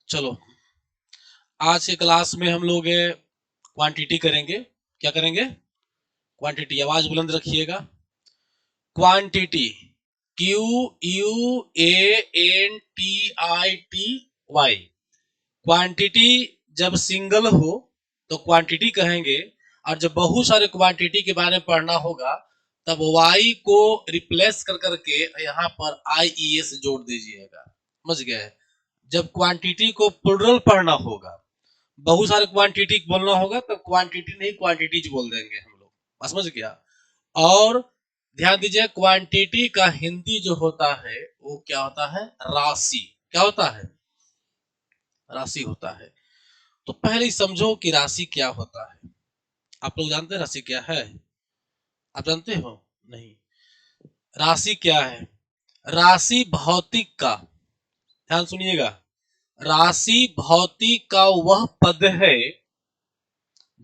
चलो, आज के क्लास में हम लोग क्वांटिटी करेंगे। क्या करेंगे? क्वांटिटी। आवाज बुलंद रखिएगा। Quantity, Q U A N T I T Y. Quantity जब सिंगल हो तो क्वांटिटी कहेंगे, और जब बहुत सारे क्वांटिटी के बारे में पढ़ना होगा तब y को रिप्लेस कर करके यहाँ पर IES जोड़ दीजिएगा। समझ गए? जब क्वांटिटी को प्लुरल पढ़ना होगा, बहुत सारे क्वांटिटी बोलना होगा तब क्वांटिटी नहीं क्वांटिटीज बोल देंगे हम लोग। समझ गया? और ध्यान दीजिए, क्वांटिटी का हिंदी जो होता है वो क्या होता है? राशि। क्या होता है? राशि होता है। तो पहले समझो कि राशि क्या होता है। आप लोग जानते हैं राशि क्या है? आप जानते हो? नहीं। राशि क्या है? राशि भौतिक का, ध्यान सुनिएगा, राशि भौतिक का वह पद है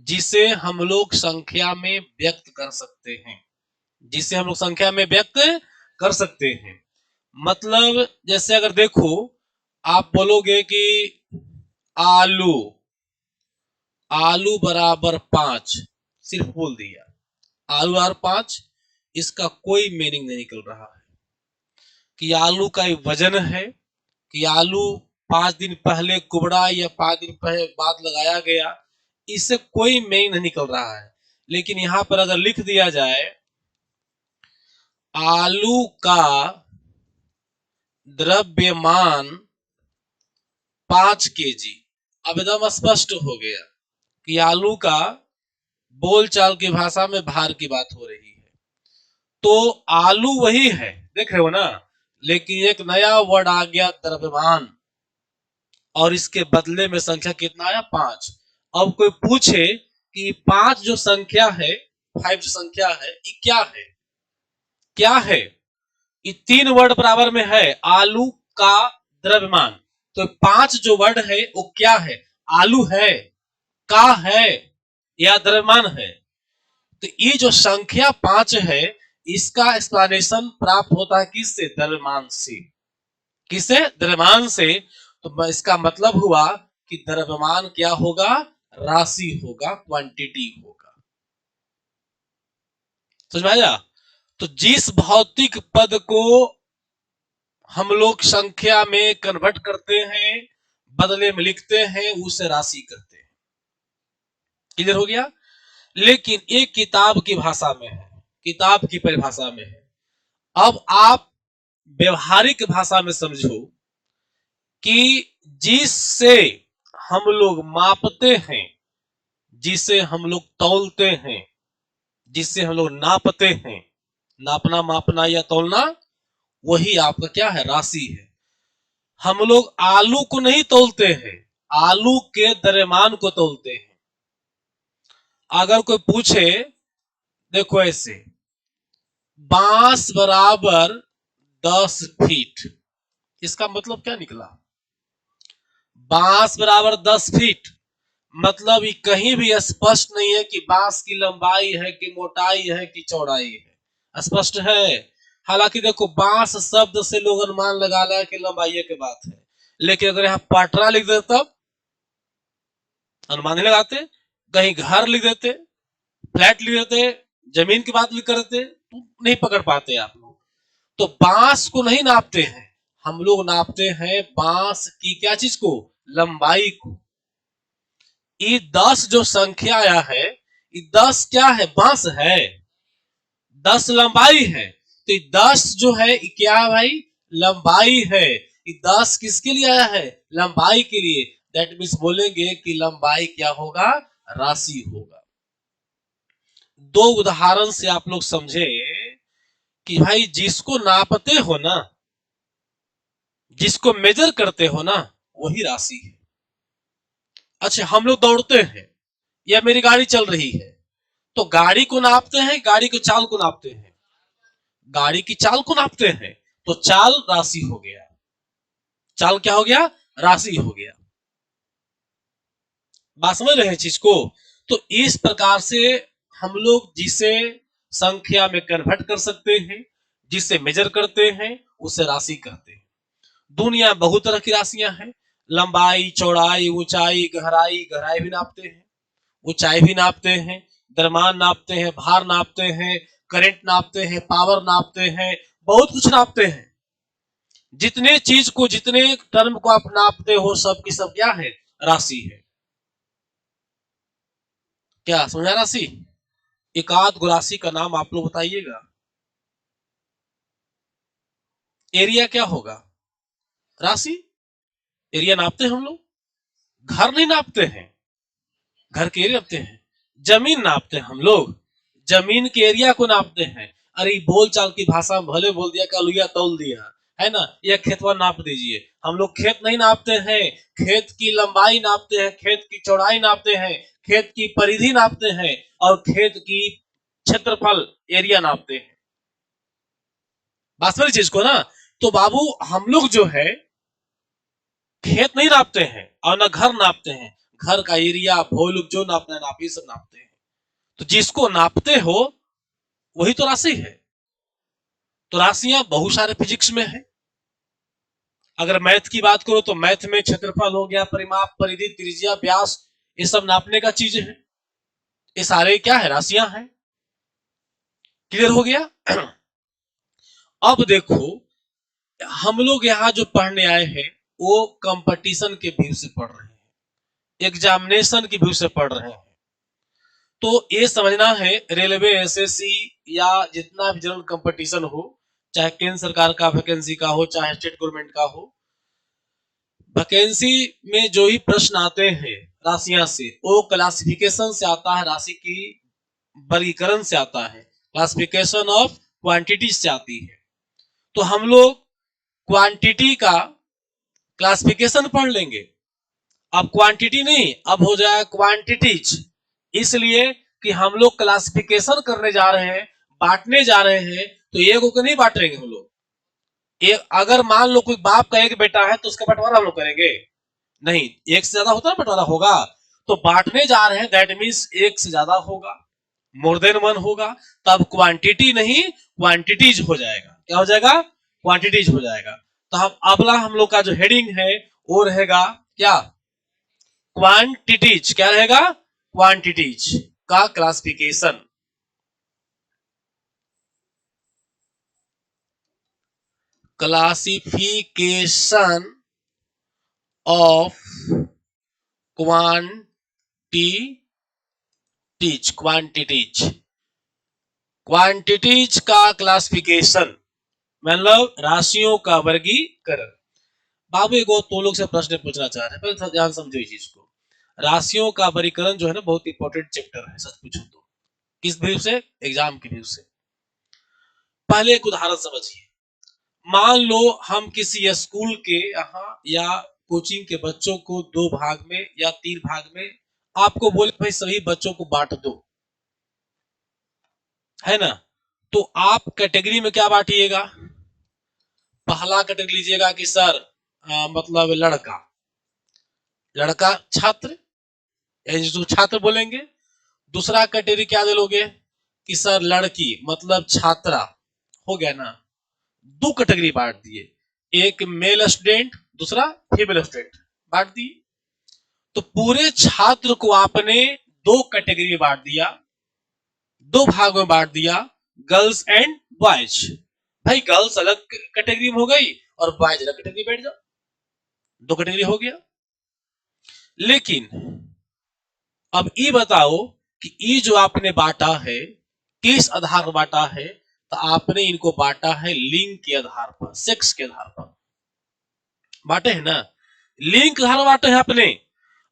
जिसे हम लोग संख्या में व्यक्त कर सकते हैं। जिसे हम लोग संख्या में व्यक्त कर सकते हैं। मतलब जैसे अगर देखो, आप बोलोगे कि आलू, आलू बराबर 5, सिर्फ बोल दिया आलू बराबर 5, इसका कोई मीनिंग नहीं निकल रहा है कि आलू का वजन है, कि आलू 5 दिन पहले कुबड़ा या 5 दिन पहले बाद लगाया गया, इससे कोई मीनिंग नहीं निकल रहा है। लेकिन यहां पर अगर लिख दिया जाए आलू का द्रव्यमान 5 kg, अब एकदम स्पष्ट हो गया कि आलू का बोलचाल की भाषा में भार की बात हो रही है। तो आलू वही है, देख रहे हो ना, लेकिन एक नया वर्ड आ गया, द्रव्यमान, और इसके बदले में संख्या कितना आया? 5। अब कोई पूछे कि 5 जो संख्या है, 5 जो संख्या है, ये क्या है? क्या है? ये 3 वर्ड बराबर में है, आलू का द्रव्यमान। तो 5 जो वर्ड है वो क्या है? आलू है, का है, या द्रव्यमान है? तो ये जो संख्या 5 है, इसका एक्सप्लेनेशन प्राप्त होता है किससे? द्रव्यमान से। किससे? द्रव्यमान से। तो इसका मतलब हुआ कि द्रव्यमान क्या होगा? राशि होगा, क्वांटिटी होगा। समझ में आया? तो जिस भौतिक पद को हम लोग संख्या में कन्वर्ट करते हैं, बदले में लिखते हैं, उसे राशि कहते हैं। क्लियर हो गया? लेकिन एक किताब की भाषा में है, किताब की परिभाषा में है। अब आप व्यवहारिक भाषा में समझो कि जिससे हम लोग मापते हैं, जिसे हम लोग तौलते हैं, जिससे हम लोग नापते हैं, नापना, मापना या तौलना, वही आपका क्या है? राशि है। हम लोग आलू को नहीं तौलते हैं, आलू के द्रव्यमान को तौलते हैं। अगर कोई पूछे, देखो ऐसे, बांस बराबर 10 फीट, इसका मतलब क्या निकला? बांस बराबर 10 फीट, मतलब ये कहीं भी स्पष्ट नहीं है कि बांस की लंबाई है कि मोटाई है कि चौड़ाई है। स्पष्ट है? हालांकि देखो, बांस शब्द से लोग अनुमान लगा लिया कि लंबाई की बात है, लेकिन अगर यहाँ पटरा लिख देते तब अनुमान नहीं लगाते। कहीं घर लिख देते, फ्लैट लिख देते, जमीन की बात लिख कर देते, तो नहीं पकड़ पाते आप लोग। तो बांस को नहीं नापते हैं, हम लोग नापते हैं बांस की क्या चीज को? लंबाई को। ये 10 जो संख्या आया है, ये 10 क्या है? बांस है। 10 लंबाई है, तो 10 जो है ये क्या है भाई? लंबाई है। ये 10 किसके लिए आया है? लंबाई के लिए। दैट मीन्स बोलेंगे कि लंबाई क्या होगा? राशि होगा। दो उदाहरण से आप लोग समझे कि भाई जिसको नापते हो ना, जिसको मेजर करते हो ना, वही राशि है। अच्छा, हम लोग दौड़ते हैं या मेरी गाड़ी चल रही है, तो गाड़ी को नापते हैं, गाड़ी की चाल को नापते हैं, गाड़ी की चाल को नापते हैं, तो चाल राशि हो गया। चाल क्या हो गया? राशि हो गया। बात समझ रहे हैं चीज को? तो इस प्रकार से हम लोग जिसे संख्या में कन्वर्ट कर सकते हैं, जिसे मेजर करते हैं, उसे राशि कहते हैं। दुनिया बहुत तरह की राशियां हैं, लंबाई, चौड़ाई, ऊंचाई, गहराई, गहराई भी नापते हैं, ऊंचाई भी नापते हैं, द्रव्यमान नापते हैं, भार नापते हैं, करंट नापते हैं, पावर नापते हैं, बहुत कुछ नापते हैं। जितने चीज को, जितने टर्म को आप नापते हो, सब की सब क्या है? राशि है। क्या समझा राशि? एकाध गो राशि का नाम आप लोग बताइएगा। एरिया क्या होगा? राशि। एरिया नापते हैं हम लोग, घर नहीं नापते हैं, घर के एरिया नापते हैं। जमीन नापते हैं हम लोग, जमीन के एरिया को नापते हैं। अरे बोल चाल की भाषा में भले बोल दिया, कलुया तौल दिया, है ना, यह खेतवा नाप दीजिए। हम लोग खेत नहीं नापते हैं, खेत की लंबाई नापते हैं, खेत की चौड़ाई नापते हैं, खेत की परिधि नापते हैं, और खेत की क्षेत्रफल, एरिया नापते हैं। वास्तविक चीज को ना, तो बाबू हम लोग जो है खेत नहीं नापते हैं और ना घर नापते हैं। घर का एरिया, वॉल्यूम जो नापना है नाप, ये सब नापते हैं। तो जिसको नापते हो वही तो राशि है। तो राशियां बहुत सारे फिजिक्स में है। अगर मैथ की बात करो तो मैथ में क्षेत्रफल हो गया, परिमाप, परिधि, त्रिज्या, व्यास, ये सब नापने का चीज है। ये सारे क्या है? राशियां हैं। क्लियर हो गया? अब देखो, हम लोग यहाँ जो पढ़ने आए हैं वो कंपटीशन के व्यू से पढ़ रहे हैं, एग्जामिनेशन के व्यू से पढ़ रहे हैं। तो ये समझना है, रेलवे, एसएससी या जितना भी जनरल कंपटीशन हो, चाहे केंद्र सरकार का वैकेंसी का हो, चाहे स्टेट गवर्नमेंट का हो, वैकेंसी में जो ही प्रश्न आते हैं राशियां से, वो क्लासिफिकेशन से आता है, राशि की वर्गीकरण से आता है, क्लासिफिकेशन ऑफ क्वांटिटी से आती है। तो हम लोग क्वांटिटी का क्लासिफिकेशन पढ़ लेंगे। अब क्वांटिटी नहीं, अब हो जाएगा क्वांटिटीज। इसलिए कि हम लोग क्लासिफिकेशन करने जा रहे हैं, बांटने जा रहे हैं, तो एक को नहीं बांटेंगे हम लोग। एक, अगर मान लो कोई बाप का एक बेटा है तो उसका बंटवारा हम लोग करेंगे? नहीं, एक से ज्यादा होता है बंटवारा होगा। तो बांटने जा रहे हैं, दैट मीन्स एक से ज्यादा होगा, मोर देन वन होगा। तब क्वांटिटी नहीं, क्वांटिटीज हो जाएगा। क्या हो जाएगा? क्वांटिटीज हो जाएगा। तो हम अगला, हम लोग का जो हेडिंग है वो रहेगा क्या? क्वांटिटीज। क्या रहेगा? क्वांटिटीज का classification. Classification of quantities. Quantities, quantities का क्लासिफिकेशन मतलब राशियों का वर्गीकरण। बाबू एक और तो लोग से प्रश्न पूछना चाह रहे हैं, पहले ध्यान समझो इस चीज को। राशियों का वर्गीकरण जो है ना, बहुत इंपॉर्टेंट चैप्टर है सच पूछो तो। किस व्यू से? एग्जाम के व्यू से। पहले एक उदाहरण समझिए। मान लो हम किसी स्कूल के यहाँ या कोचिंग के बच्चों को दो भाग में या तीन भाग में, आपको बोले भाई सभी बच्चों को बांट दो, है ना। तो आप कैटेगरी में क्या बांटिएगा? पहला कैटेगरी लीजिएगा कि सर मतलब लड़का, लड़का छात्र, जो छात्र बोलेंगे। दूसरा कैटेगरी क्या दे लोगे? कि सर लड़की मतलब छात्रा, हो गया ना। दो कैटेगरी बांट दिए, एक मेल स्टूडेंट, दूसरा फीमेल स्टूडेंट, बांट दिए। तो पूरे छात्र को आपने दो कैटेगरी में बांट दिया, दो भाग में बांट दिया, गर्ल्स एंड बॉयज। भाई गर्ल्स अलग कैटेगरी में हो गई और बॉयज अलग कैटेगरी बैठ जाओ, दो कैटेगरी हो गया। लेकिन अब ये बताओ कि ये जो आपने बांटा है किस आधार पर बांटा है? तो आपने इनको बांटा है लिंग के आधार पर, सेक्स के आधार पर बांटे है ना। लिंग के आधार पर बांटे हैं आपने।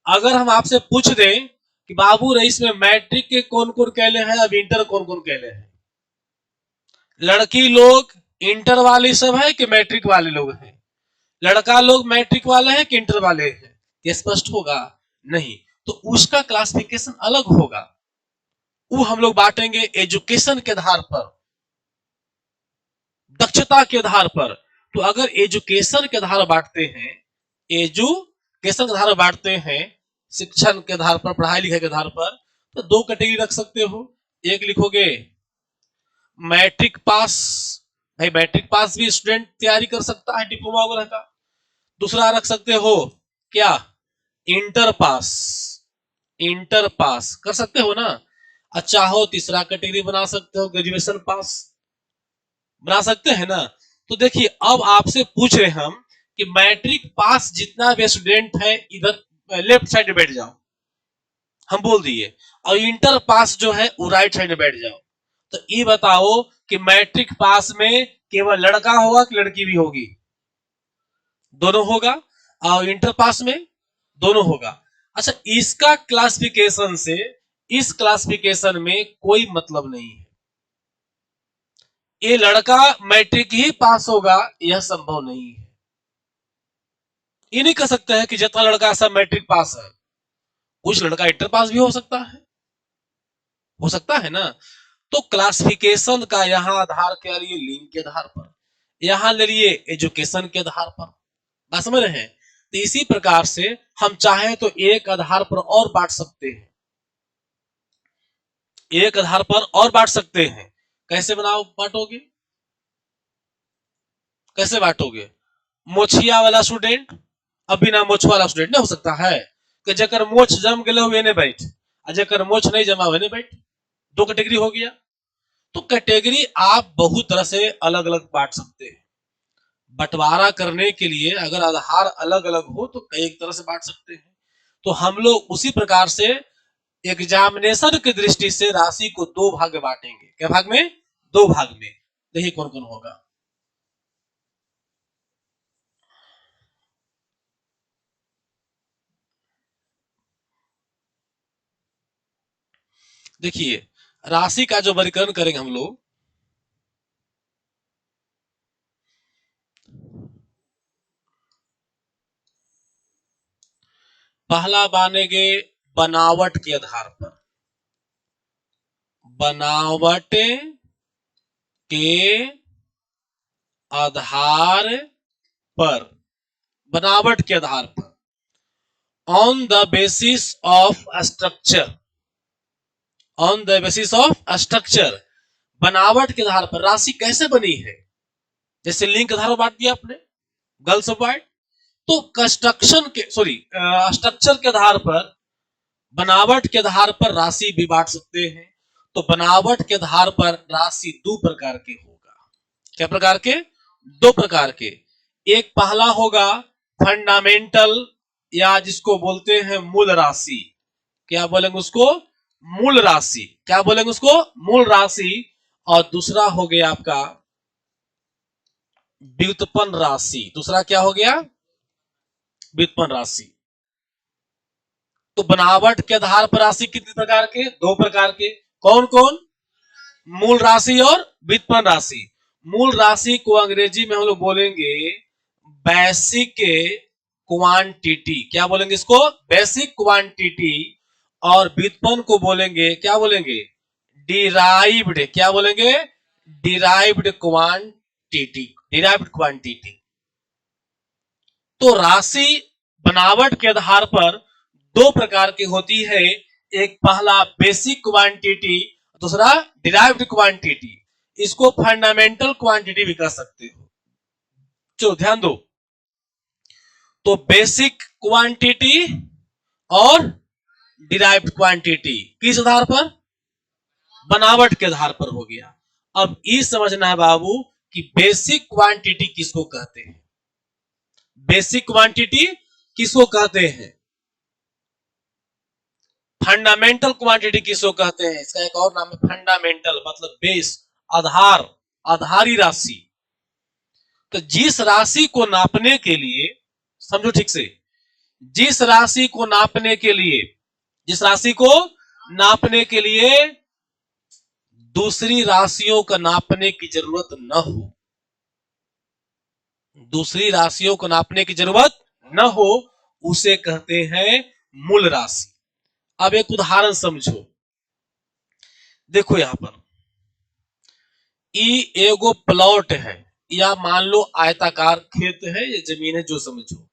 अगर हम आपसे पूछ दें कि बाबू रईस में मैट्रिक के कौन कौन कहले हैं, अब इंटर कौन कौन कहले हैं, लड़की लोग इंटर वाले सब है कि मैट्रिक वाले लोग हैं, लड़का लोग मैट्रिक वाले हैं कि इंटर वाले हैं? ये स्पष्ट होगा नहीं। तो उसका क्लासिफिकेशन अलग होगा, वो हम लोग बांटेंगे एजुकेशन के आधार पर, दक्षता के आधार पर। तो अगर एजुकेशन के आधार बांटते हैं, एजुकेशन के आधार बांटते हैं, शिक्षण के आधार पर, पढ़ाई लिखाई के आधार पर, तो दो कैटेगरी रख सकते हो। एक लिखोगे मैट्रिक पास, भाई मैट्रिक पास भी स्टूडेंट तैयारी कर सकता है डिप्लोमा वगैरह का। दूसरा रख सकते हो क्या, इंटर पास, इंटर पास कर सकते हो ना। अच्छा हो तीसरा कैटेगरी बना सकते हो, ग्रेजुएशन पास बना सकते हैं ना। तो देखिए अब आपसे पूछ रहे हम कि मैट्रिक पास जितना भी स्टूडेंट है इधर लेफ्ट साइड में बैठ जाओ, हम बोल दिए, और इंटर पास जो है वो राइट साइड में बैठ जाओ। तो ये बताओ कि मैट्रिक पास में केवल लड़का होगा कि लड़की भी होगी? दोनों होगा। और इंटर पास में दोनों होगा। अच्छा इसका क्लासिफिकेशन से इस क्लासिफिकेशन में कोई मतलब नहीं है। ये लड़का मैट्रिक ही पास होगा यह संभव नहीं है। ये नहीं कह सकते हैं कि जितना लड़का ऐसा मैट्रिक पास है, कुछ लड़का इंटर पास भी हो सकता है, हो सकता है ना। तो क्लासिफिकेशन का यहाँ आधार क्या लिए, लिंग के आधार पर, यहाँ ले लिए एजुकेशन के आधार पर। बात समझ रहे हैं? तो इसी प्रकार से हम चाहे तो एक आधार पर और बांट सकते हैं, एक आधार पर और बांट सकते हैं। कैसे बनाओ, बांटोगे, कैसे बांटोगे? मोछिया वाला स्टूडेंट अब बिना मोछ वाला स्टूडेंट नहीं हो सकता है कि जकर मोछ जम गए हुए ने बैठ, और जकर मोछ नहीं जमा हुए ने बैठ, दो कैटेगरी हो गया। तो कैटेगरी आप बहुत तरह से अलग अलग बांट सकते हैं। बंटवारा करने के लिए अगर आधार अलग अलग हो तो कई एक तरह से बांट सकते हैं। तो हम लोग उसी प्रकार से एग्जामिनेशन की दृष्टि से राशि को दो भाग में बांटेंगे। क्या भाग में? दो भाग में। देखिए कौन कौन होगा। देखिए राशि का जो वर्गीकरण करेंगे हम लोग, पहला मानेंगे बनावट के आधार पर, बनावट के आधार पर, बनावट के आधार पर, on the basis of structure, on the basis of structure, बनावट के आधार पर राशि कैसे बनी है। जैसे लिंक आधार बांट दिया आपने, गर्ल्स ऑफ बॉय। तो कंस्ट्रक्शन के सॉरी स्ट्रक्चर के आधार पर, बनावट के आधार पर राशि भी बांट सकते हैं। तो बनावट के आधार पर राशि दो प्रकार के होगा। क्या प्रकार के? दो प्रकार के। एक पहला होगा फंडामेंटल, या जिसको बोलते हैं मूल राशि। क्या बोलेंगे उसको? मूल राशि। क्या बोलेंगे उसको? मूल राशि। और दूसरा हो गया आपका व्युत्पन्न राशि। दूसरा क्या हो गया? व्युत्पन्न राशि। तो बनावट के आधार पर राशि कितने प्रकार के? दो प्रकार के। कौन कौन? मूल राशि और व्युत्पन्न राशि। मूल राशि को अंग्रेजी में हम लोग बोलेंगे बेसिक क्वांटिटी। क्या बोलेंगे इसको? Basic quantity. और व्युत्पन्न को बोलेंगे, क्या बोलेंगे? डिराइव्ड। क्या बोलेंगे? Derived quantity, derived quantity. तो राशि बनावट के आधार पर दो प्रकार की होती है। एक पहला बेसिक क्वांटिटी, दूसरा डिराइव्ड क्वांटिटी। इसको फंडामेंटल क्वांटिटी भी कह सकते हो। चलो ध्यान दो। तो बेसिक क्वांटिटी और डिराइव्ड क्वांटिटी किस आधार पर? बनावट के आधार पर हो गया। अब ये समझना है बाबू कि बेसिक क्वांटिटी किसको कहते हैं। बेसिक क्वांटिटी किसको कहते हैं? फंडामेंटल क्वांटिटी किसको कहते हैं? इसका एक और नाम है फंडामेंटल, मतलब बेस, आधार, आधारी राशि। तो जिस राशि को नापने के लिए, समझो ठीक से, जिस राशि को नापने के लिए, जिस राशि को नापने के लिए दूसरी राशियों का नापने की जरूरत न हो, दूसरी राशियों को नापने की जरूरत न हो, उसे कहते हैं मूल राशि। अब एक उदाहरण समझो। देखो यहां पर ई एगो प्लॉट है, या मान लो आयताकार खेत है या जमीन है, जो समझो।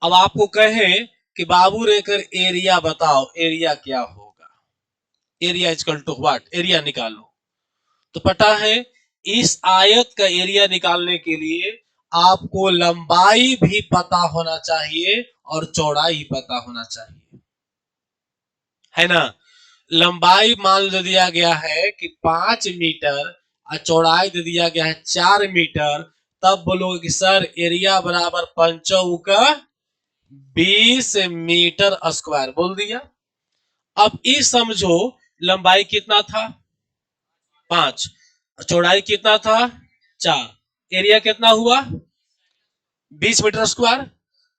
अब आपको कहे कि बाबू रेकर एरिया बताओ, एरिया क्या होगा? Area is equal to what? Area निकालो। तो पता है इस आयत का एरिया निकालने के लिए आपको लंबाई भी पता होना चाहिए और चौड़ाई पता होना चाहिए, है ना। लंबाई मान लो दिया गया है कि 5 मीटर और चौड़ाई दे दिया गया है 4 मीटर, तब बोलोगे कि सर एरिया बराबर 5×20 मीटर स्क्वायर बोल दिया। अब ये समझो लंबाई कितना था 5, चौड़ाई कितना था 4, एरिया कितना हुआ 20 मीटर स्क्वायर।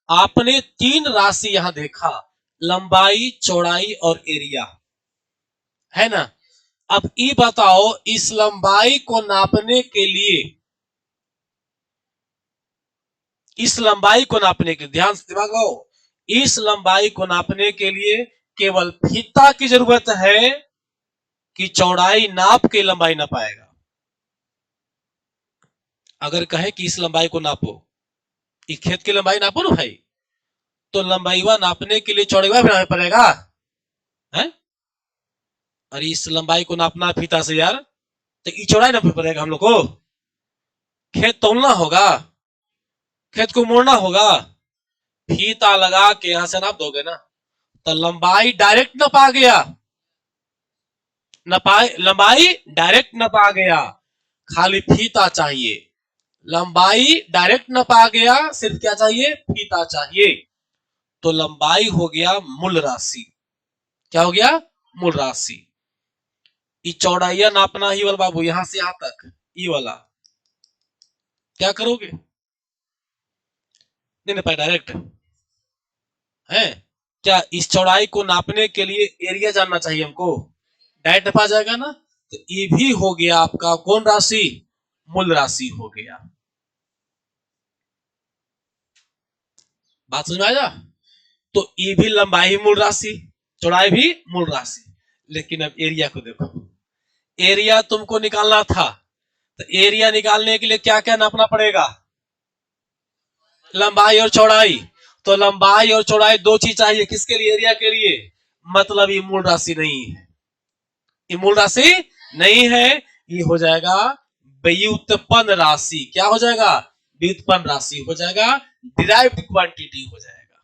आपने 3 राशि यहां देखा, लंबाई चौड़ाई और एरिया, है ना। अब ये बताओ इस लंबाई को नापने के लिए, इस लंबाई को नापने के ध्यान से दिमाग लगाओ, इस लंबाई को नापने के लिए केवल फीता की जरूरत है कि चौड़ाई नाप के लंबाई ना पाएगा। अगर कहे कि इस लंबाई को नापो, इस खेत की लंबाई नापो ना भाई, तो लंबाईवा नापने के लिए चौड़ाईवा भी नापना पड़ेगा, है। अरे इस लंबाई को नापना फीता से यार, तो ये चौड़ाई नापना पड़ेगा हम लोग को, खेत तोलना होगा, खेत को मोड़ना होगा, फीता लगा के यहां से नाप दोगे ना, तो लंबाई डायरेक्ट नपा गया, नपाए लंबाई डायरेक्ट नपा गया, खाली फीता चाहिए। लंबाई डायरेक्ट नपा गया, सिर्फ क्या चाहिए फीता चाहिए, तो लंबाई हो गया मूल राशि। क्या हो गया मूल राशि। ये चौड़ाइया नापना ही वाला बाबू, यहां से यहां तक ये वाला क्या करोगे, नहीं ना पाए डायरेक्ट, है। क्या इस चौड़ाई को नापने के लिए एरिया जानना चाहिए हमको, डायरेक्ट नपा जाएगा ना, तो ये भी हो गया आपका कौन राशि, मूल राशि हो गया। बात समझ में आया। तो ये भी लंबाई मूल राशि, चौड़ाई भी मूल राशि। लेकिन अब एरिया को देखो, एरिया तुमको निकालना था, तो एरिया निकालने के लिए क्या क्या नापना पड़ेगा, लंबाई और चौड़ाई। तो लंबाई और चौड़ाई दो चीज चाहिए, किसके लिए एरिया के लिए, मतलब ये मूल राशि नहीं है, ये मूल राशि नहीं है, ये हो जाएगा व्युत्पन्न राशि। क्या हो जाएगा व्युत्पन्न राशि हो जाएगा, डिराइव्ड क्वांटिटी हो जाएगा।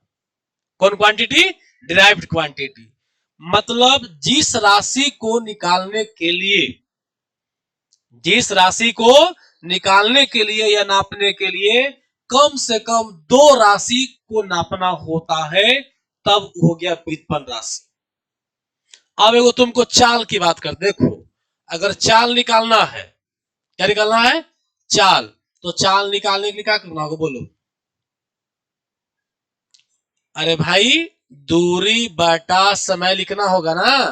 कौन क्वांटिटी, डिराइव्ड क्वांटिटी। मतलब जिस राशि को निकालने के लिए, जिस राशि को निकालने के लिए या नापने के लिए कम से कम दो राशि को नापना होता है, तब हो गया व्युत्पन्न राशि। अब एगो तुमको चाल की बात कर देखो, अगर चाल निकालना है, क्या निकालना है चाल, तो चाल निकालने के लिए क्या करना होगा बोलो, अरे भाई दूरी बटा समय लिखना होगा ना,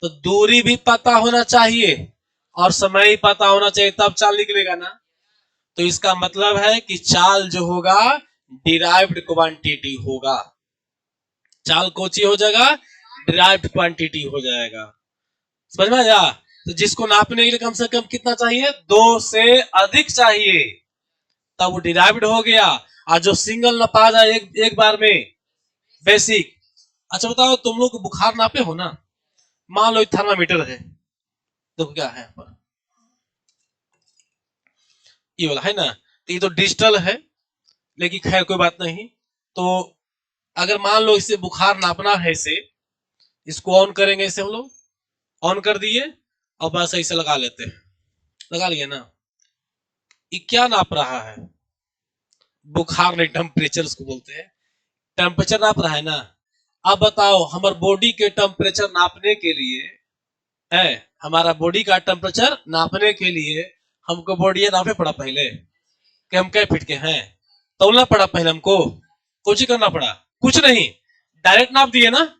तो दूरी भी पता होना चाहिए और समय ही पता होना चाहिए, तब चाल निकलेगा ना। तो इसका मतलब है कि चाल जो होगा डिराइव्ड क्वांटिटी होगा, चाल कोची हो जाएगा डिराइव्ड क्वांटिटी हो जाएगा। समझ में आया। तो जिसको नापने के लिए कम से कम कितना चाहिए, 2 से अधिक चाहिए, तब वो डिराइव्ड हो गया। और जो सिंगल नपा जाए एक बार में, बेसिक। अच्छा बताओ तुम लोग बुखार नापे हो ना, मान लो थर्मामीटर है, देखो क्या है पर, ये वाला है ना, तो ये तो डिजिटल है, लेकिन खैर कोई बात नहीं। तो अगर मान लो इसे बुखार नापना है, इसे इसको ऑन करेंगे, इसे हम लोग ऑन कर दिए और बस ऐसे लगा लेते हैं, लगा लिए ना। ये क्या नाप रहा है, बुखार नहीं, टेम्परेचर उसको बोलते हैं, टेम्परेचर नाप रहा है ना। अब बताओ हमारे बॉडी के टेम्परेचर नापने के लिए, है हमारा बॉडी का टेम्परेचर नापने के लिए हमको बॉडी नापे पड़ा पहले कि हम क्या फिट के हैं, तोलना पड़ा पहले हमको, कुछ ही करना पड़ा, कुछ नहीं, डायरेक्ट नाप दिए ना।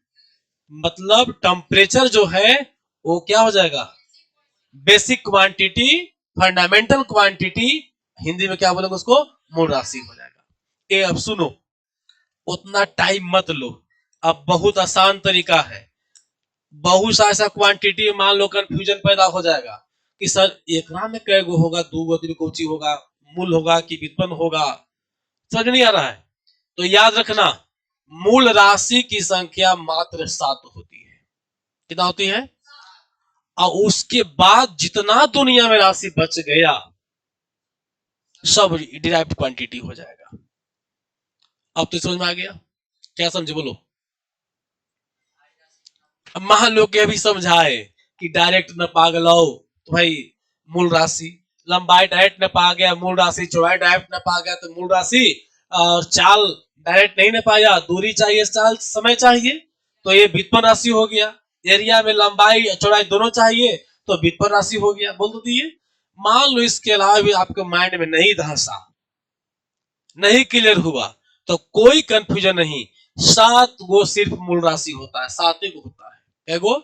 मतलब टेम्परेचर जो है वो क्या हो जाएगा basic quantity, fundamental quantity, Hindi में क्या बोलेंगे उसको मूल राशि हो जाएगा। ये अब सुनो, उतना टाइम मत लो, अब बहुत आसान तरीका है। बहुत सा ऐसा क्वांटिटी मान लो कंफ्यूजन पैदा हो जाएगा कि सर एक में कै गो होगा, 2 गो 3 कोची होगा, मूल होगा कि व्युत्पन्न होगा, समझ नहीं आ रहा है। तो याद रखना मूल राशि की संख्या मात्र 7 होती है। कितना होती है, और उसके बाद जितना दुनिया में राशि बच गया सब डिराइव्ड क्वांटिटी हो जाएगा। अब तो समझ में आ गया? क्या समझे बोलो? अब मान लो कि अभी समझाए कि डायरेक्ट न पा गलो तो भाई मूल राशि, लंबाई डायरेक्ट न पा गया मूल राशि, चौड़ाई डायरेक्ट न पा गया तो मूल राशि, और चाल डायरेक्ट नहीं न पाया, दूरी चाहिए, चाल समय चाहिए, तो ये व्युत्पन्न राशि हो गया। एरिया में लंबाई चौड़ाई दोनों चाहिए तो व्युत्पन्न राशि हो गया। बोल तो दिए। मान लो इसके अलावा भी आपके माइंड में नहीं धंसा, नहीं क्लियर हुआ, तो कोई कंफ्यूजन नहीं। 7 गो सिर्फ मूल राशि होता है, 7 गो होता है। एगो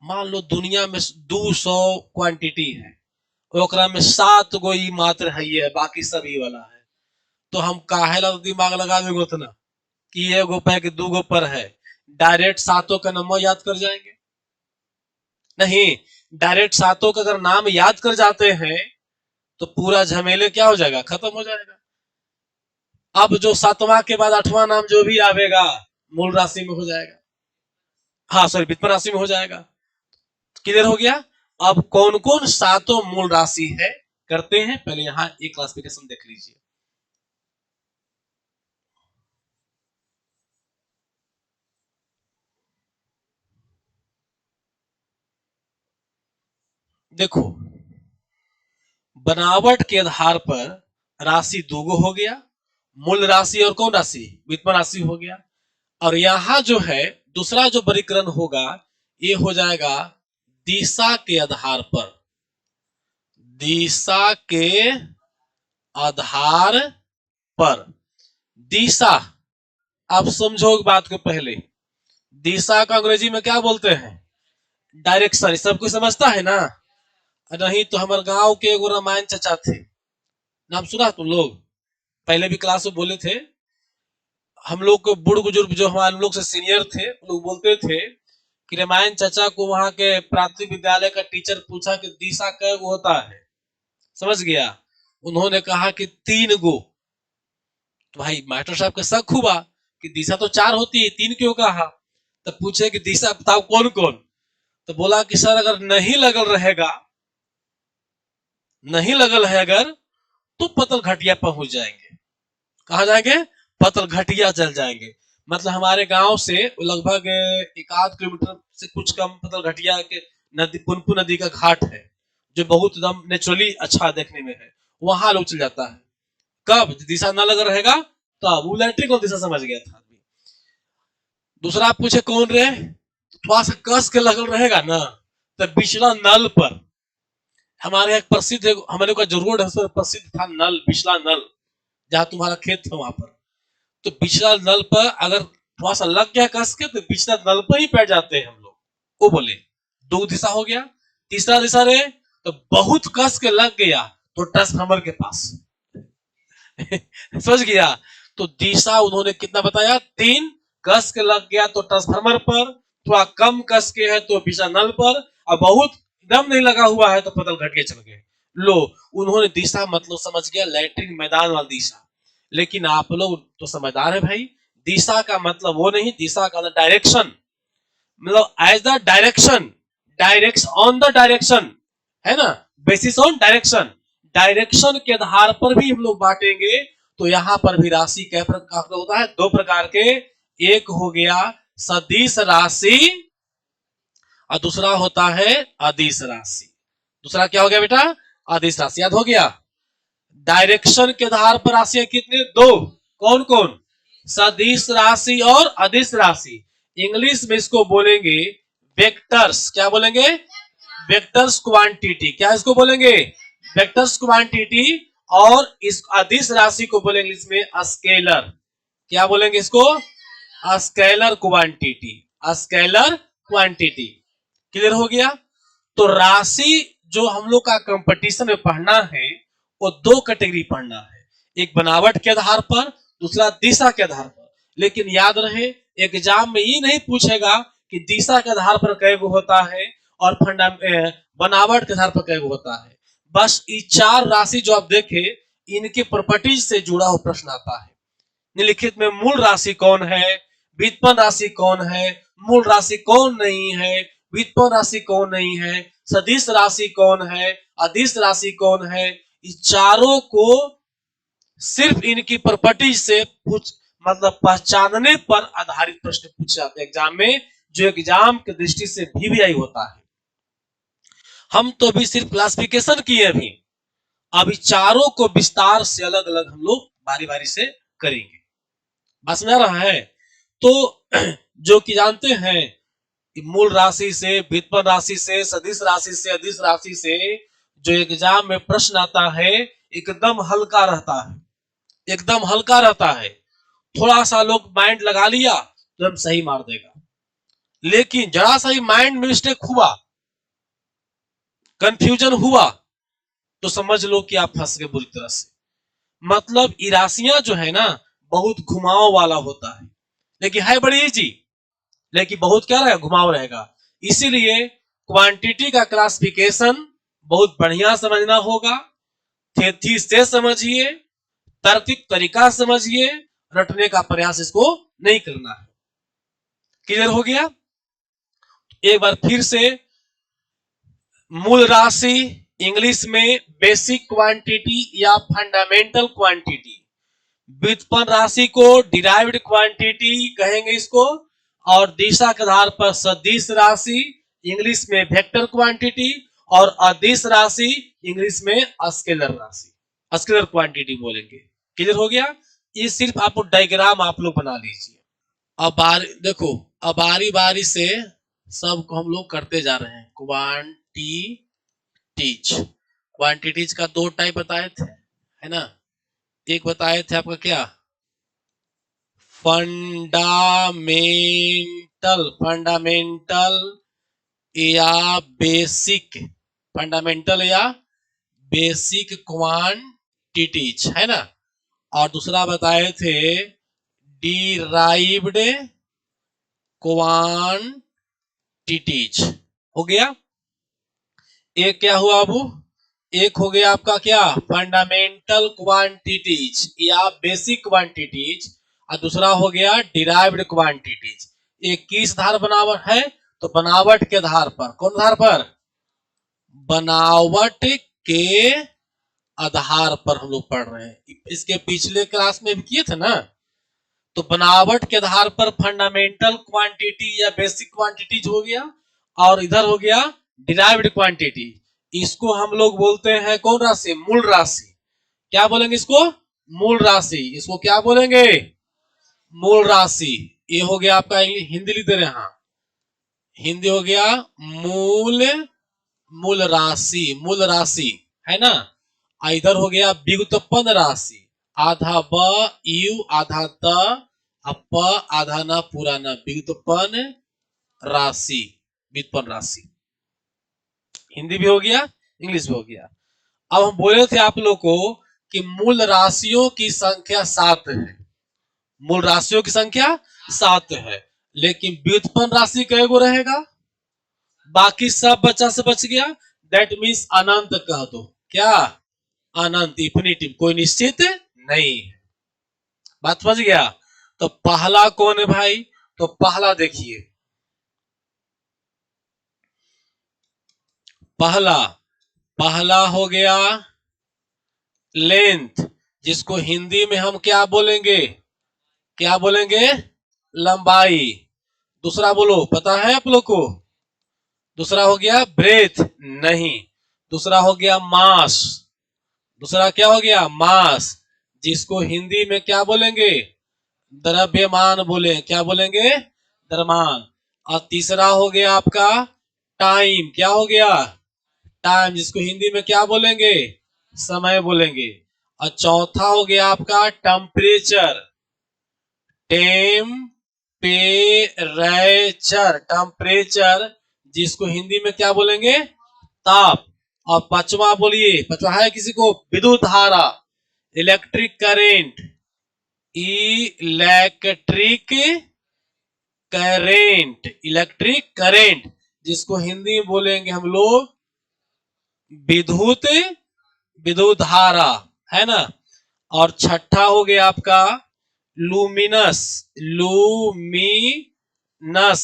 मान लो दुनिया में 200 क्वांटिटी है, ओकरा में 7 गो ही मात्र है, ये है, बाकी सब ही वाला है। तो हम काहे ला दिमाग लगा देंगे उतना कि एगो पे कि 2 गो पर है, डायरेक्ट सातों का नंबर याद कर जाएंगे? नहीं, डायरेक्ट सातों का अगर नाम याद कर जाते हैं तो पूरा झमेले क्या हो जाएगा, खत्म हो जाएगा। अब जो 7वां के बाद 8वां नाम जो भी आवेगा मूल राशि में हो जाएगा, हाँ सॉरी व्युत्पन्न राशि में हो जाएगा। क्लियर हो गया? अब कौन कौन सातों मूल राशि है करते हैं, पहले यहां एक क्लासिफिकेशन देख लीजिए। देखो, बनावट के आधार पर राशि 2 गो हो गया, मूल राशि और कौन राशि, व्युत्पन्न राशि हो गया। और यहां जो है दूसरा जो वर्गीकरण होगा ये हो जाएगा दिशा के आधार पर, दिशा के आधार पर। दिशा, आप समझो बात को पहले, दिशा का अंग्रेजी में क्या बोलते हैं, डायरेक्शन। सब कुछ समझता है ना? नहीं तो हमारे गांव के एगो रामायण चचा थे, नाम सुना तुम लोग? पहले भी क्लास में बोले थे। हम लोग को बूढ़ बुजुर्ग जो हमारे लोग से सीनियर थे लोग बोलते थे कि रामायण चचा को वहां के प्राथमिक विद्यालय का टीचर पूछा कि दिशा कै गो होता है, समझ गया? उन्होंने कहा कि 3 गो। तो भाई मास्टर साहब का शक हुआ कि दिशा तो 4 होती है, 3 क्यों कहा? तब पूछे कि दिशा बताओ कौन कौन? तो बोला कि सर अगर नहीं लगल रहेगा, नहीं लगल है अगर, तो पतल घटिया पहुंच जाएंगे। कहा जाएंगे? पतल घटिया चल जाएंगे। मतलब हमारे गांव से लगभग 1 आध किलोमीटर से कुछ कम पतल घटिया के नदी, पुनपुन नदी का घाट है, जो बहुत एकदम नेचुरली अच्छा देखने में है। वहां लोग चल जाता है। कब दिशा न लग रहेगा तब। वो इलेक्ट्रिक और दिशा समझ गया था। दूसरा आप पूछे कौन रे, थोड़ा सा कस के लगल रहेगा ना, तो बिचला नल पर। हमारे यहाँ प्रसिद्ध है, हमारे का जो रोड है प्रसिद्ध था नल, बिचला नल, जहां तुम्हारा खेत था वहां पर। तो बिचला नल पर अगर थोड़ा सा लग गया कस के तो बिचला नल पर ही बैठ जाते हैं हम लोग। वो बोले 2 दिशा हो गया। तीसरा दिशा रे, तो बहुत कस के लग गया तो ट्रांसफार्मर के पास। समझ गया? तो दिशा उन्होंने कितना बताया, 3। कस के लग गया तो ट्रांसफार्मर पर, थोड़ा कम कस के है तो बिजली नल पर, और बहुत दम नहीं लगा हुआ है तो पतल घट के चल गए। लो, उन्होंने दिशा मतलब समझ गया लैट्रिन मैदान वाली दिशा। लेकिन आप लोग तो समझदार है भाई, दिशा का मतलब वो नहीं, दिशा का डायरेक्शन, मतलब as the direction, direction on the direction, है ना, बेसिस ऑन डायरेक्शन। डायरेक्शन के आधार पर भी हम लोग बांटेंगे। तो यहां पर भी राशि कै प्रकार का होता है, 2 प्रकार के। एक हो गया सदिश राशि और दूसरा होता है अदिश राशि। दूसरा क्या हो गया बेटा, अदिश राशि। याद हो गया? डायरेक्शन के आधार पर राशि कितने, 2। कौन कौन? सदिश राशि और अदिश राशि। इंग्लिश में इसको बोलेंगे वेक्टर्स। क्या बोलेंगे? Vectors quantity. क्या इसको बोलेंगे? Vectors quantity. और इस अदिश राशि को बोलेंगे इसमें स्केलर। क्या बोलेंगे इसको? Scalar quantity, scalar quantity. Clear हो गया? तो राशि जो हम लोग का कंपटीशन में पढ़ना है वो 2 कैटेगरी पढ़ना है, एक बनावट के आधार पर, दूसरा दिशा के आधार पर। लेकिन याद रहे एग्जाम में ये नहीं पूछेगा कि दिशा के आधार पर कै गो होता है और बनावट के आधार पर कै गो होता है। बस ये 4 राशि जो आप देखे इनके प्रॉपर्टीज से जुड़ा हुआ प्रश्न आता है। निम्नलिखित में मूल राशि कौन है, व्युत्पन्न राशि कौन है, मूल राशि कौन नहीं है, व्युत्पन्न राशि कौन नहीं है, सदिश राशि कौन है, अदिश राशि कौन है, इस चारों को सिर्फ इनकी प्रॉपर्टी से पूछ मतलब पहचानने पर आधारित प्रश्न पूछे जाते हैं एग्जाम में, जो एग्जाम की दृष्टि से वीवीआई होता है। हम तो अभी सिर्फ क्लासिफिकेशन किए अभी, अभी चारों को विस्तार से अलग अलग हम लोग बारी बारी से करेंगे। बात समझ रहा है? तो जो कि जानते हैं मूल राशि से, व्युत्पन्न राशि से, सदिश राशि से, अदिश राशि से जो एग्जाम में प्रश्न आता है एकदम हल्का रहता है, एकदम हल्का रहता है। थोड़ा सा लोग माइंड लगा लिया तो हम सही मार देगा, लेकिन जरा सा ही माइंड मिस्टेक हुआ, कंफ्यूजन हुआ, तो समझ लो कि आप फंस गए बुरी तरह से। मतलब ये राशियां जो है ना बहुत घुमाव वाला होता है, लेकिन है बड़ी इजी, लेकिन बहुत क्या रहेगा, घुमाव रहेगा। इसीलिए क्वांटिटी का क्लासिफिकेशन बहुत बढ़िया समझना होगा, थेथी से समझिए, तार्किक तरीका समझिए, रटने का प्रयास इसको नहीं करना है। क्लियर हो गया? एक बार फिर से, मूल राशि इंग्लिश में बेसिक क्वांटिटी या फंडामेंटल क्वांटिटी, व्युत्पन्न राशि को डिराइव्ड क्वांटिटी कहेंगे इसको, और दिशा के आधार पर सदिश राशि इंग्लिश में वेक्टर क्वांटिटी, और अदिश राशि इंग्लिश में स्केलर राशि, स्केलर क्वांटिटी बोलेंगे। क्लियर हो गया? ये सिर्फ आप डायग्राम आप लोग बना लीजिए। अब देखो, अब बारी बारी से सबको हम लोग करते जा रहे हैं। क्वांटिटीज का दो टाइप बताए थे, है ना? एक बताए थे आपका क्या, फंडामेंटल या बेसिक, फंडामेंटल या बेसिक क्वांटिटीज, है ना? और दूसरा बताए थे डिराइव्ड क्वांटिटीज। हो गया? एक क्या हुआ अब, एक हो गया आपका क्या, फंडामेंटल क्वांटिटीज या बेसिक क्वांटिटीज, और दूसरा हो गया डिराइव्ड क्वांटिटीज। एक किस आधार बनावट है, तो बनावट के आधार पर। कौन आधार पर? बनावट के आधार पर हम लोग पढ़ रहे हैं। इसके पिछले क्लास में भी किए थे ना। तो बनावट के आधार पर फंडामेंटल क्वांटिटी या बेसिक क्वांटिटीज हो गया, और इधर हो गया डिराइव्ड क्वांटिटी। इसको हम लोग बोलते हैं कौन राशि, मूल राशि। क्या बोलेंगे इसको? मूल राशि। इसको क्या बोलेंगे? मूल राशि। ये हो गया आपका हिंदी लिख दे रहे हैं, हिंदी हो गया मूल, मूल राशि, मूल राशि, है ना? इधर हो गया व्युत्पन्न राशि, आधा ब यू आधा त प आधा न पूरा न, व्युत्पन्न राशि, व्युत्पन्न राशि। हिंदी भी हो गया, इंग्लिश भी हो गया। अब हम बोले थे आप लोग को कि मूल राशियों की संख्या 7 है, मूल राशियों की संख्या 7 है, लेकिन व्युत्पन्न राशि कै गो रहेगा? बाकी सब बचा से बच गया, दैट मीन्स अनंत कह दो। क्या? अनंत, इन्फिनिटी, कोई निश्चित नहीं। बात समझ गया? तो पहला कौन है भाई? तो पहला देखिए, पहला पहला हो गया लेंथ, जिसको हिंदी में हम क्या बोलेंगे? क्या बोलेंगे? लंबाई। दूसरा बोलो, पता है आप लोग को? दूसरा हो गया ब्रेथ, नहीं। दूसरा हो गया मास, दूसरा क्या हो गया? मास, जिसको हिंदी में क्या बोलेंगे? द्रव्यमान बोले। क्या बोलेंगे? द्रव्यमान। और तीसरा हो गया आपका टाइम। क्या हो गया? टाइम, जिसको हिंदी में क्या बोलेंगे? समय बोलेंगे। और चौथा हो गया आपका टेम्परेचर, टेम्परेचर, जिसको हिंदी में क्या बोलेंगे? ताप। और पांचवा बोलिए, पांचवा है किसी को? विद्युत धारा, electric current, electric electric current, जिसको हिंदी में बोलेंगे हम लोग विद्युत, विद्युत धारा, है ना? और छठा हो गया आपका लूमिनस,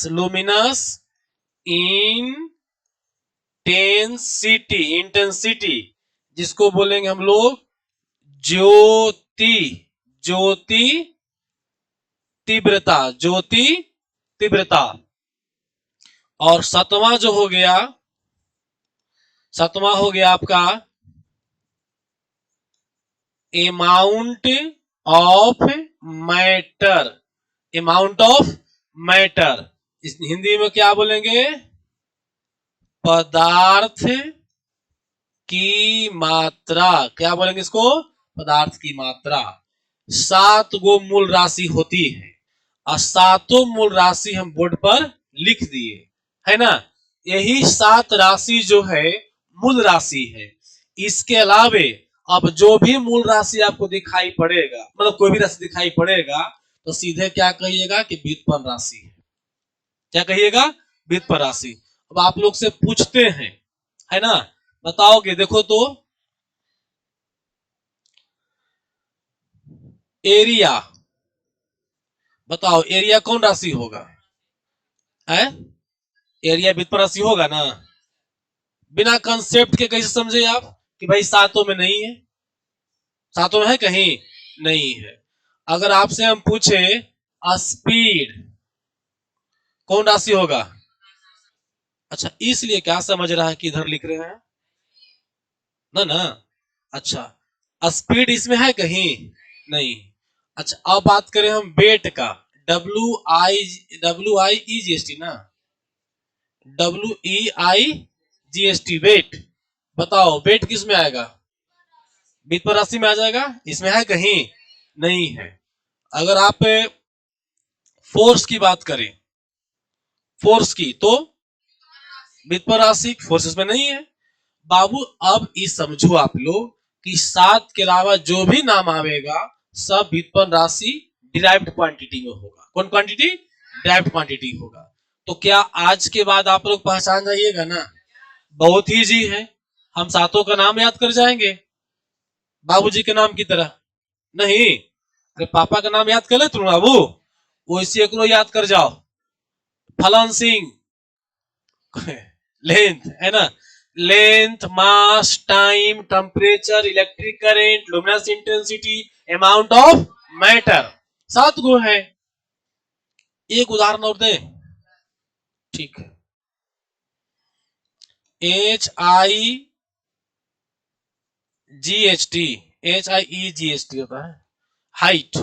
लूमिनस इंटेंसिटी, जिसको बोलेंगे हम लोग ज्योति, ज्योति तीव्रता, ज्योति तीव्रता। और सातवां जो हो गया, सातवां हो गया आपका amount of matter, amount of matter. इस हिंदी में क्या बोलेंगे? पदार्थ की मात्रा। क्या बोलेंगे इसको? पदार्थ की मात्रा। 7 गो मूल राशि होती है और सातों मूल राशि हम बोर्ड पर लिख दिए, है ना। यही 7 राशि जो है मूल राशि है। इसके अलावे अब जो भी मूल राशि आपको दिखाई पड़ेगा, मतलब कोई भी राशि दिखाई पड़ेगा, तो सीधे क्या कहिएगा कि व्युत्पन्न राशि है। क्या कहिएगा? व्युत्पन्न राशि। अब आप लोग से पूछते हैं, है ना, बताओगे? देखो तो एरिया, बताओ एरिया कौन राशि होगा? है एरिया व्युत्पन्न राशि होगा ना। बिना कंसेप्ट के कैसे समझे आप कि भाई सातों में नहीं है? सातों में है कहीं? नहीं है। अगर आपसे हम पूछे स्पीड कौन राशि होगा? अच्छा, इसलिए क्या समझ रहा है कि इधर लिख रहे हैं ना ना। अच्छा, स्पीड इसमें है कहीं? नहीं। अच्छा, अब बात करें हम वेट का। WI, ना, WEI, वेट। बताओ वेट किस में आएगा? व्युत्पन्न राशि में आ जाएगा। इसमें है कहीं? नहीं है। अगर आप फोर्स की बात करें, फोर्स की, तो व्युत्पन्न राशि फोर्स इसमें नहीं है। बाबू अब इस समझो आप लोग कि 7 के अलावा जो भी नाम आवेगा सब व्युत्पन्न राशि डिराइव्ड क्वांटिटी में होगा। कौन क्वांटिटी? डिराइव्ड क्वांटिटी होगा। तो क्या आज के बाद आप लोग पहचान जाइएगा ना? बहुत ही इजी है। हम सातों का नाम याद कर जाएंगे बाबूजी के नाम की तरह। नहीं, अरे पापा का नाम याद कर ले तुम बाबू, वैसे एक याद कर जाओ, फलन सिंह। लेंथ, है ना, length, mass, time, temperature, electric current, luminous intensity, amount of matter, 7 गो है। एक उदाहरण और दें? ठीक है। HIGHT, HIEGHT होता है हाइट।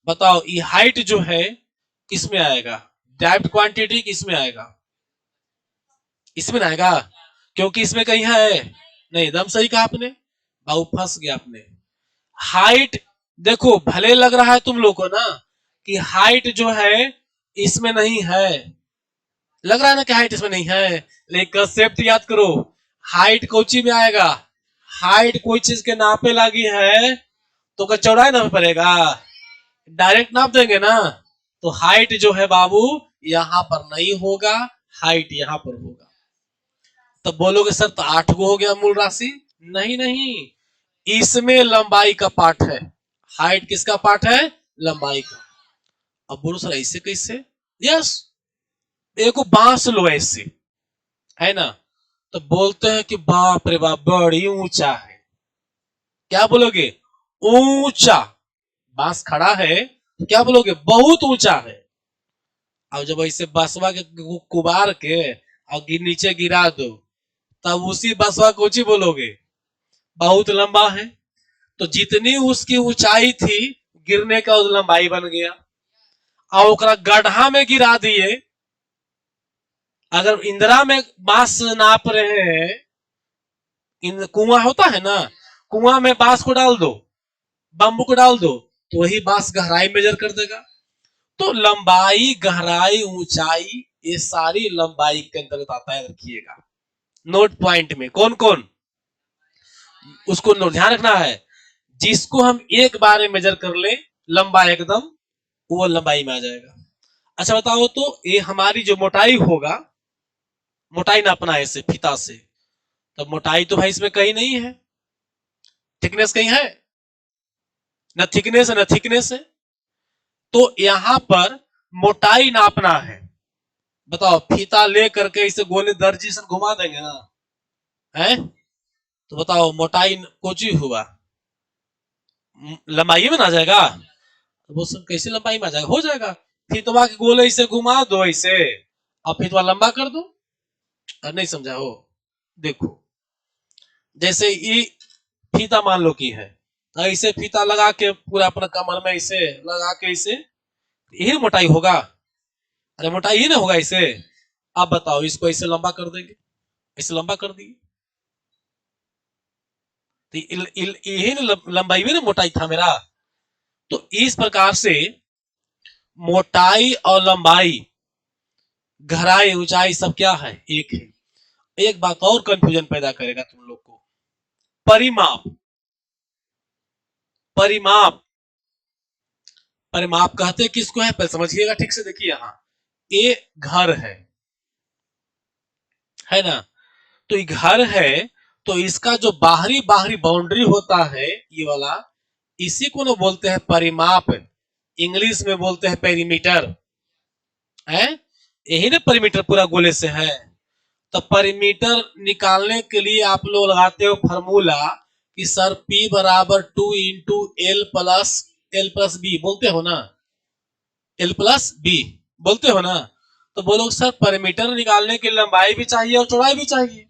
बताओ ये हाइट जो है किसमें आएगा? डायरेक्ट क्वांटिटी किसमें आएगा? इसमें ना आएगा, क्योंकि इसमें कहीं है नहीं। एकदम सही कहा आपने बाबू, फंस गया आपने। हाइट, देखो भले लग रहा है तुम लोग को ना कि हाइट जो है इसमें नहीं है, लग रहा है ना कि हाइट इसमें नहीं है, लेकिन कंसेप्ट याद करो। हाइट कोची में आएगा? हाइट कोई चीज के नापे लगी है तो क्या चौड़ाई नापे पड़ेगा? डायरेक्ट नाप देंगे ना। तो हाइट जो है बाबू यहां पर नहीं होगा, हाइट यहां पर होगा। तो बोलोगे सर तो 8 गो हो गया मूल राशि। नहीं नहीं, इसमें लंबाई का पार्ट है। हाइट किसका पार्ट है? लंबाई का। अब बोलो सर ऐसे कैसे? यस, एक बांस लो ऐसे, है ना, तो बोलते हैं कि बाप रे बाप बड़ी ऊंचा है। क्या बोलोगे? ऊंचा। बांस खड़ा है तो क्या बोलोगे? बहुत ऊंचा है। अब जब ऐसे बसवा के कुबार के और नीचे गिरा दो, तब उसी बसवा को ऊंची बोलोगे? बहुत लंबा है। तो जितनी उसकी ऊंचाई थी गिरने का लंबाई बन गया। और गड्ढा में गिरा दिए। अगर इंदिरा में बांस नाप रहे हैं, कुआं होता है ना, कुआं में बांस को डाल दो, बम्बू को डाल दो, तो वही बांस गहराई मेजर कर देगा। तो लंबाई, गहराई, ऊंचाई, ये सारी लंबाई के अंतर्गत आता है, रखिएगा नोट पॉइंट में। कौन कौन? उसको ध्यान रखना है। जिसको हम एक बार में मेजर कर ले लंबा एकदम, वो लंबाई में आ जाएगा। अच्छा बताओ तो ये हमारी जो मोटाई होगा, मोटाई नापना है इसे फीता से, तो मोटाई तो भाई इसमें कहीं नहीं है। थिकनेस कहीं है? न थिकनेस है न थिकनेस है। तो यहां पर मोटाई नापना है। बताओ फीता ले करके इसे गोले दर्जी से घुमा देंगे ना, है? तो बताओ मोटाई कोची हुआ, लंबाई में ना आ जाएगा, तो वो सब कैसे लंबाई में आ जाएगा, हो जाएगा। फिर तो बाकी गोल ऐसे घुमा दो ऐसे, और फिर तो लंबा कर दो। नहीं समझा हो, देखो जैसे ये फीता मान लो की है, ऐसे फीता लगा के पूरा अपना कमर में ऐसे लगा के ऐसे, यही मोटाई होगा, अरे मोटाई ही ना होगा इसे। अब बताओ इसको ऐसे लंबा कर देंगे, ऐसे लंबा कर दिए, तो यही लंबाई में ना मोटाई था मेरा। तो इस प्रकार से मोटाई और लंबाई, गहराई ऊंचाई सब क्या है, एक है। एक बात और कंफ्यूजन पैदा करेगा तुम लोग को, परिमाप। परिमाप, परिमाप कहते किसको है, पहले समझिएगा ठीक से, देखिए यहाँ ये घर है ना, तो ये घर है, तो इसका जो बाहरी बाहरी बाउंड्री होता है ये वाला, इसी को ना बोलते हैं परिमाप, इंग्लिश में बोलते हैं पेरीमीटर, है यही ना परिमीटर पूरा गोले से है। तो परिमीटर निकालने के लिए आप लोग लगाते हो फॉर्मूला कि सर P बराबर 2 × L बी बोलते हो ना, L+B बोलते हो ना। तो बोलो सर परिमीटर निकालने के लंबाई भी चाहिए और चौड़ाई भी चाहिए,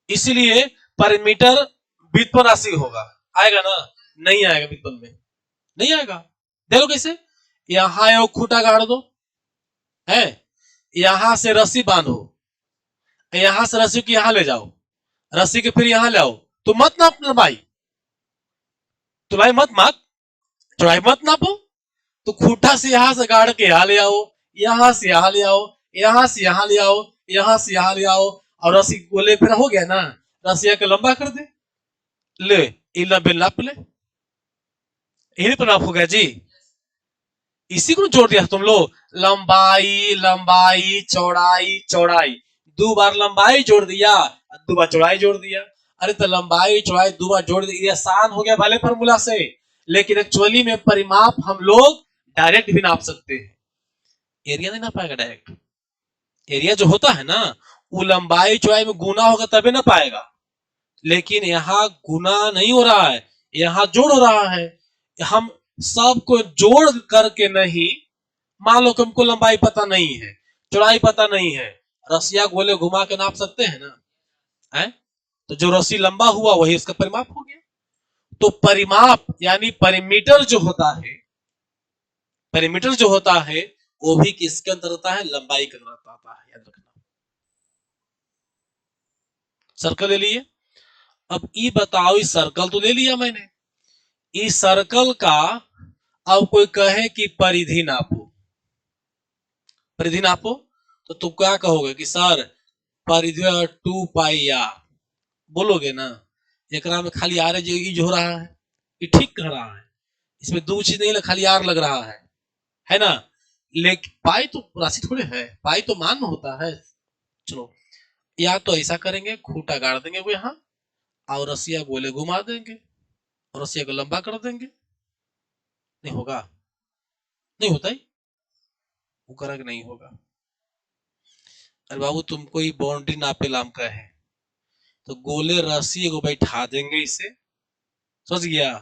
इसीलिए परिमीटर व्युत्पन्न राशि होगा, आएगा ना, नहीं आएगा व्युत्पन्न में, नहीं आएगा। देखो कैसे, यहां एक खूटा गाड़ दो है, यहां से रस्सी बांधो, यहां से रस्सी को यहां ले जाओ, रस्सी के फिर यहां ले आओ, तो मत नाप लंबाई, तुलाई मत माप, चौड़ाई मत नापो, तो खूटा से यहां से गाड़ के यहाँ ले आओ, यहां से यहां ले आओ, यहां से यहां ले आओ, यहां से यहां ले आओ, और रस्सी गोले फिर हो गया ना, रस्सिया के लंबा कर दे, ले इला बिल नाप ले, यही पर नाप हो गया जी। इसी को जोड़ दिया तुम लोग, लंबाई लंबाई चौड़ाई चौड़ाई, 2 बार लंबाई जोड़ दिया, 2 बार चौड़ाई जोड़ दिया। अरे तो लंबाई चौड़ाई 2 बार जोड़ दिया, आसान हो गया भले फॉर्मूला से, लेकिन एक्चुअली में परिमाप हम लोग डायरेक्ट भी नाप सकते हैं, एरिया नहीं ना पाएगा डायरेक्ट, एरिया जो होता है ना वो लंबाई चौड़ाई में गुना होगा तभी ना पाएगा, लेकिन यहाँ गुना नहीं हो रहा है, यहाँ जोड़ हो रहा है। हम सबको जोड़ करके नहीं, मान लो कि हमको लंबाई पता नहीं है, चौड़ाई पता नहीं है, रसिया गोले घुमा के नाप सकते हैं ना, है? तो जो रस्सी लंबा हुआ वही उसका परिमाप हो गया। तो परिमाप यानी परिमीटर जो होता है, परिमीटर जो होता है वो भी किसके अंदर आता है, लंबाई के अंदर आता है, याद रखना। सर्कल ले लिए, अब ये बताओ, इस सर्कल तो ले लिया मैंने, इस सर्कल का अब कोई कहे कि परिधि नापो, परिधि नापो, तो तुम क्या कहोगे कि सर परिधि 2 पाई आर, बोलोगे ना, एक में खाली आर जो हो रहा है, ये ठीक कह रहा है, इसमें दो चीज नहीं, खाली आर लग रहा है ना, लेकिन पाई तो राशि थोड़े है, पाई तो मान में होता है। चलो या तो ऐसा करेंगे, खूटा गाड़ देंगे वो यहाँ, और रसिया गोले घुमा देंगे, और रसिया को लंबा कर देंगे, नहीं होगा, नहीं होता ही, वो करा कि नहीं होगा। अरे बाबू तुमको ही बाउंड्री नापे लाम का है, तो गोले रस्सी को बैठा देंगे इसे, समझ गया,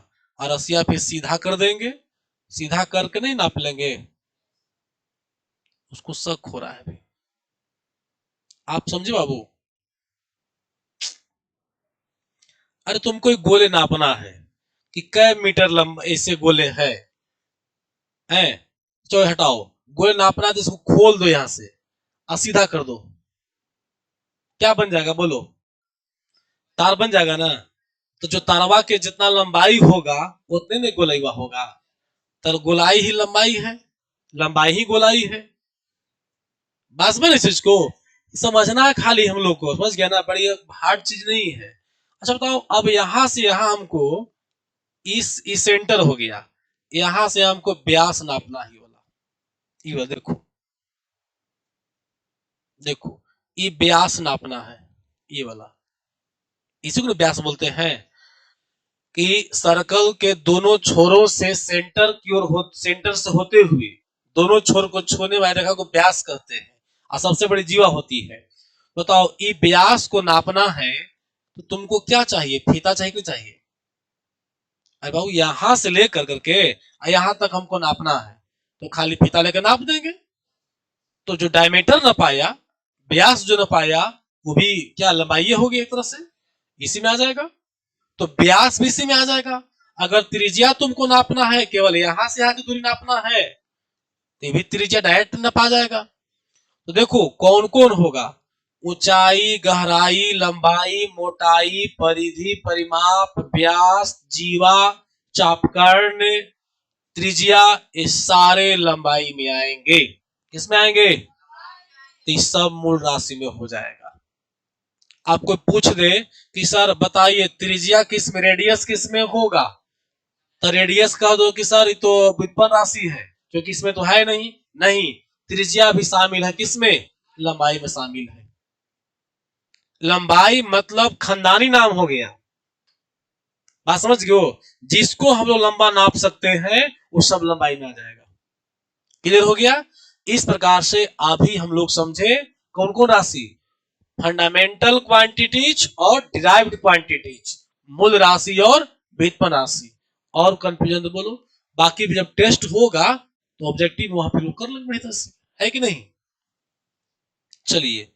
और रसिया फिर सीधा कर देंगे, सीधा करके नहीं नाप लेंगे, उसको शक हो रहा है भाई, आप समझे बाबू। अरे तुमको एक गोले नापना है कि कै मीटर लंबा ऐसे गोले है, चलो हटाओ, गोले नापना है तो इसको खोल दो यहां से और सीधा कर दो, क्या बन जाएगा बोलो, तार बन जाएगा ना। तो जो तारवा के जितना लंबाई होगा उतने में गोलैवा होगा, तो गोलाई ही लंबाई है, लंबाई ही गोलाई है, बस में इस चीज को समझना है खाली हम लोग को, समझ गया ना, बड़ी हार्ड चीज नहीं है। अच्छा बताओ, अब यहां से यहां हमको इस सेंटर हो गया, यहां से हमको व्यास नापना ही वाला, ये वाला देखो, देखो ये व्यास नापना है, ये वाला, इसी को व्यास बोलते हैं, कि सर्कल के दोनों छोरों से सेंटर की ओर सेंटर से होते हुए दोनों छोर को छूने वाली रेखा को व्यास कहते हैं, और सबसे बड़ी जीवा होती है। बताओ ये व्यास को नापना है, तो तुमको क्या चाहिए, फीता चाहिए कि चाहिए? अरे बाबू यहां से लेकर करके यहां तक हमको नापना है, तो खाली फीता लेकर नाप देंगे। तो जो डायमीटर न पाया, व्यास जो न पाया, वो भी क्या लंबाई होगी एक तरह से, इसी में आ जाएगा। तो व्यास भी इसी में आ जाएगा। अगर त्रिज्या तुमको नापना है, केवल यहां से यहां की दूरी नापना है, तो ये भी त्रिज्या डायरेक्ट नापा जाएगा। तो देखो कौन कौन होगा, ऊंचाई, गहराई, लंबाई, मोटाई, परिधि, परिमाप, व्यास, जीवा, चापकर्ण, त्रिज्या, ये सारे लंबाई में आएंगे। किसमें आएंगे? तो ये सब मूल राशि में हो जाएगा। आपको पूछ दे कि सर बताइए त्रिज्या किस में, रेडियस किस में होगा, तो रेडियस कह दो कि सर ये तो व्युत्पन्न राशि है, क्योंकि इसमें तो है नहीं। नहीं, त्रिज्या भी शामिल है, किसमें? लंबाई में शामिल है। लंबाई मतलब खानदानी नाम हो गया, बात समझ गए हो? जिसको हम लोग लंबा नाप सकते हैं वो सब लंबाई में आ जाएगा। क्लियर हो गया? इस प्रकार से अभी हम लोग समझे कौन कौन राशि, फंडामेंटल क्वांटिटीज और डिराइव्ड क्वांटिटीज, मूल राशि और व्युत्पन्न राशि। और कंफ्यूजन तो बोलो, बाकी भी जब टेस्ट होगा तो ऑब्जेक्टिव वहां पे लोग कर लेंगे बेहतर से, है कि नहीं? चलिए